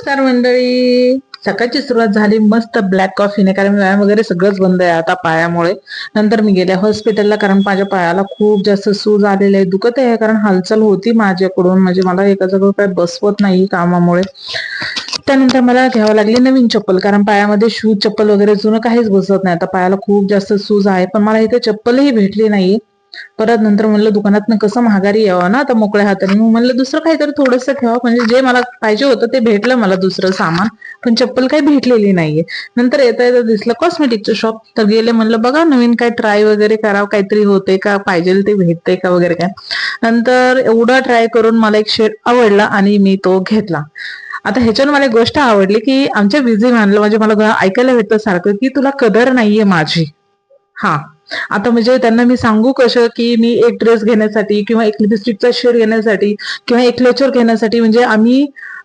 नमस्कार मंडळी. सकाळची सुरुवात झाली मस्त ब्लॅक कॉफीने, कारण व्यायाम वगैरे सगळंच बंद आहे आता पायामुळे. नंतर मी गेले हॉस्पिटलला, कारण माझ्या पायाला खूप जास्त सूज आलेले आहे, दुखत आहे, कारण हालचाल होती माझ्याकडून, म्हणजे मला एका जागेवर काय बसवत नाही कामामुळे. त्यानंतर मला घ्यावं लागली नवीन चप्पल, कारण पायामध्ये शूज चप्पल वगैरे जुनं काहीच बसत नाही. आता पायाला खूप जास्त सूज आहे, पण मला इथे चप्पलही भेटली नाही. परत नंतर म्हणलं दुकानात कसं महागारी यावं ना आता मोकळ्या हाताने, मग म्हणलं दुसरं काहीतरी थोडंसं ठेवा, म्हणजे जे मला पाहिजे होतं ते भेटलं मला दुसरं सामान, पण चप्पल काही भेटलेली नाहीये. नंतर येता येता दिसलं कॉस्मेटिकचं शॉप, तर गेले, म्हणलं बघा नवीन काय ट्राय वगैरे करावं, काहीतरी होते का, पाहिजे ते भेटते का वगैरे काय. नंतर एवढा ट्राय करून मला एक शेड आवडला आणि मी तो घेतला. आता ह्याच्यावर मला एक गोष्ट आवडली की आमच्या बिझी मॅनला, म्हणजे मला ऐकायला भेटतं सारखं की तुला कदर नाहीये माझी. हा, आता म्हणजे त्यांना मी सांगू कसं की मी एक ड्रेस घेण्यासाठी किंवा एक लिपस्टिकचा शेड घेण्यासाठी किंवा एक क्लेचर घेण्यासाठी, म्हणजे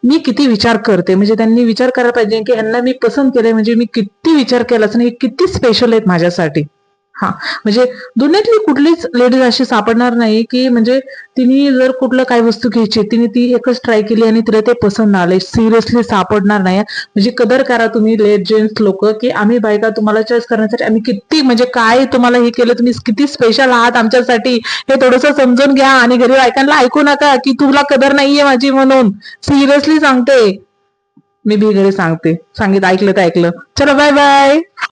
मी किती विचार करते, म्हणजे त्यांनी विचार करायला पाहिजे की ह्यांना मी पसंत केलंय, म्हणजे मी किती विचार केलाच नाही, किती स्पेशल आहेत माझ्यासाठी. हा, म्हणजे दुनियातली कुठलीच लेडीज अशी सापडणार नाही की म्हणजे तिने जर कुठलं काही वस्तू घ्यायची तिने ती एकच ट्राय केली आणि तिला ते पसंत आले, सिरियसली सापडणार नाही. म्हणजे कदर करा तुम्ही लेट जेंट्स लोक, की आम्ही बायका तुम्हाला चॉईस करण्यासाठी आम्ही किती, म्हणजे काय तुम्हाला हे केलं, तुम्ही किती स्पेशल आहात आमच्यासाठी, हे थोडंसं समजून घ्या. आणि घरी बायकांना ऐकू नका की तुला कदर नाहीये माझी म्हणून. सिरियसली सांगते, मी भी घरी सांगते, सांगितलं ऐकलं तर ऐकलं. चलो बाय बाय.